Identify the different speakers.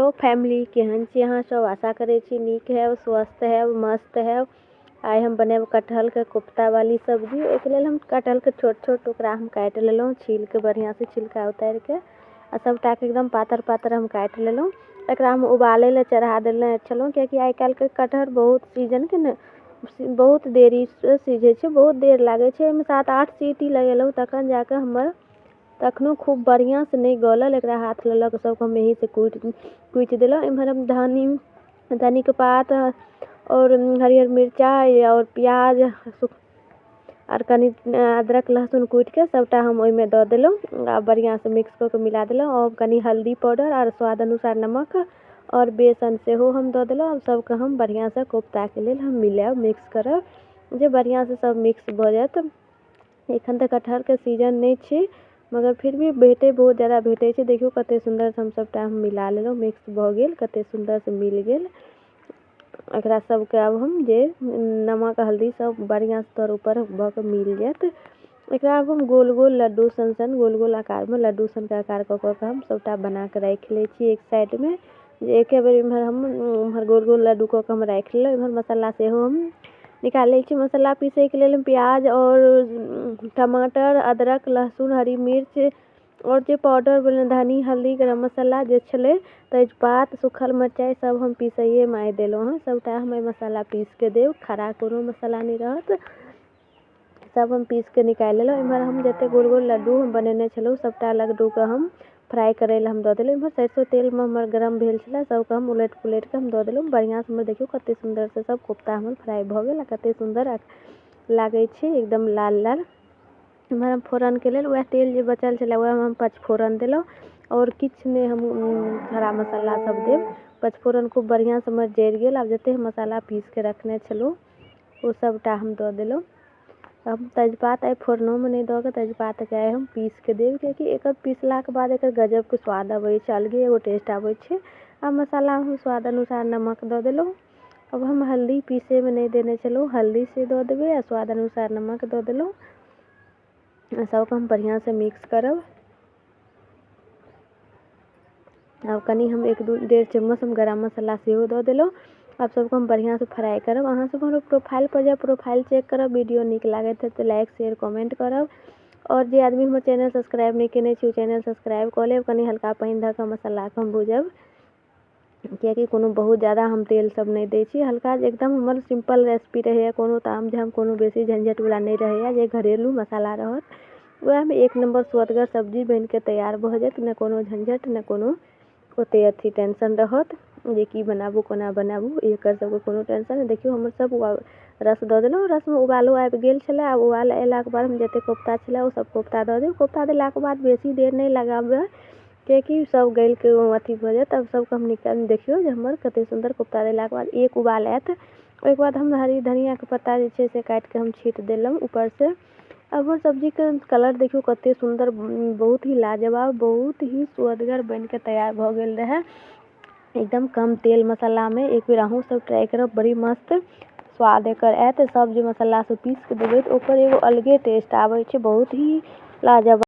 Speaker 1: Hello family, केहन छी अहाँ सब? आशा करै छी नीक है, स्वस्थ है, मस्त है। आइ हम बनेब कटहल के कोफ्ता वाली सब्जी। एक लेल हम कटहल के छोट छोट टुकड़ा हम काट लेलहुँ, छील के बढ़िया से छिलका उतार के आ सबटा के एकदम पातर पातर हम काट लेलहुँ। एकरा हम उबाले ले चढ़ा देले छलहुँ, कियाकि आइ काल्हि के कटहल बहुत सीजन के ने बहुत देरी से सीझे छै, बहुत देर लागे छै। एहिमे 7-8 सीटी लगेलहुँ तखन जाके हमर तखनो खूब बढ़िया से नहीं गलल। एकरा हाथ लऽ के सब हम यही से कुटि देलहुँ। इम्हर हम धनी के पात और हरियर मिर्चाई और प्याज और कनी अदरक लहसुन कूट के सबटा हम ओहि में दऽ देलहुँ आ बढ़िया से मिक्स कऽ के मिला देलहुँ। और कनी हल्दी पाउडर और स्वाद अनुसार नमक और बेसन सेहो हम दऽ देलहुँ। अब सबके हम बढ़िया से कोफ्ता के लेल हम मिलाएब, मिक्स करब जे बढ़िया से सब मिक्स भऽ जायत। एखन तऽ कटहर के सीजन नहीं छै, मगर फिर भी भेटे बहुत ज़्यादा भेटे छै। देखियो कते सुंदर से हम सबटा हम मिला लेलहुँ, मिक्स भऽ गेल, कते सुंदर से मिल गेल। एकरा सबके अब हम जे नमक हल्दी सब बढ़िया से तर ऊपर भऽ के मिल जायत। एकरा अब हम गोल गोल लड्डू सन गोल गोल आकार में लड्डू सन के आकार कऽ के हम सबटा बना के राख ले छी एक साइड में। जे एके बेर इम्हर गोल गोल लड्डू कऽ के हम राख लेलहुँ। इम्हर मसाला सेहो हम निकाल ले छी। मसाला पीसे के लेल प्याज और टमाटर, अदरक, लहसुन, हरी मिर्च और जे पाउडर बने धनी, हल्दी, गरम मसाला जे छले, तेजपात, सूखल मिरचाई सब हम पीसैये में आइ देलहुँ हँ। सबटा हम मसाला पीस के देब, खड़ा कोनो मसाला नहीं रहत। सब हम पीस के निकाल लेलहुँ। इम्हर हम जते गोल गोल लड्डू हम बनेने छलहुँ सबटा लड्डू के हम फ्राई करे ले हम दऽ देलहुँ। इम्हर सरसों तेल में हमर गरम भेल छलै, सबके हम उलट पुलट के हम दऽ देलहुँ। बढ़िया से हमर देखियो कते सुंदर से सब कोफ्ता हमर फ्राई भऽ गेल आ कते सुंदर लागे छै, एकदम लाल लाल। इम्हर हम फोरन के लेल वएह तेल जे बचल छलै वएह में हम पचफोरन देलहुँ और किछ नहीं हम खड़ा मसाला सब देब। पचफोरन खूब बढ़िया से हमर जरि गेल। आब जते हम मसाला पीस के रखने छलहुँ वो सबटा हम दऽ देलहुँ। हम तेजपात आइ फोरनो में नहीं दऽ के तेजपात के आइ हम पीस के देब, कियाकि एकर पीसला के बाद एकर गजब के स्वाद आबै छै, अलगे एगो टेस्ट आबै छै। आ मसाला हम स्वाद अनुसार नमक दऽ देलहुँ। अब हम हल्दी पीसे में नहीं देने छलहुँ, हल्दी से दऽ देबै आ स्वाद अनुसार नमक दऽ देलहुँ। सबके हम बढ़िया से मिक्स करब। अब कनी हम 1-1.5 चम्मच हम गरम मसाला सेहो दऽ देलहुँ। अब सबको हम बढ़िया से फ्राई करब। अहाँ सब हमर प्रोफाइल पर जाए, प्रोफाइल चेक करब। वीडियो नीक लागत है तो लाइक शेयर कमेंट करब। और जे आदमी हमर चैनल सब्सक्राइब नहीं केने छै, चैनल सब्सक्राइब कऽ लेब। कनी हल्का पानी धऽ के मसाला के हम भूजब, कियाकि कोनो बहुत ज़्यादा हम तेल सब नहीं दै छी। हल्का एकदम हमर सिंपल रेसिपी रहैया, कोनो ताम झाम कोनो बेसी झंझट वाला नहीं रहैया। जे घरेलू मसाला रहत वएह में एक नंबर स्वदगर सब्जी बन के तैयार भऽ जायत। न कोनो झंझट न कोनो ओते अथी टेंशन रहत जे की बनाबू कोना बनाबू, एकर सबके कोनो टेंशन नहीं। देखियो हमर सब रस दऽ देलहुँ, रस में उबालो आबि गेल छलै। आब उबाल अयला के बाद हम जते कोफ्ता छलै वो सब कोफ्ता दऽ देब। कोफ्ता देला के बाद बेसी देर नहीं लगाबै, कियाकि सब गल के अथी भऽ जायत। अब सबके हम निकाल देखियो जे हमर कते सुंदर कोफ्ता देला के बाद एक उबाल आयत। ओहिके बाद हम हरी धनिया के पत्ता जे छै से काट के हम छीट देलहुँ ऊपर से। अब हमर सब्जी के कलर देखियो कते सुंदर, बहुत ही लाजवाब, बहुत ही स्वदगर बन के तैयार भऽ गेल रहे, एकदम कम तेल मसाला में। एक बेर अहूँ सब ट्राई करब, बड़ी मस्त स्वाद एकर आयत। सब जे मसाला सब पीस के देबै तऽ ओकर एगो अलगे टेस्ट आबै छै, बहुत ही लाजवाब।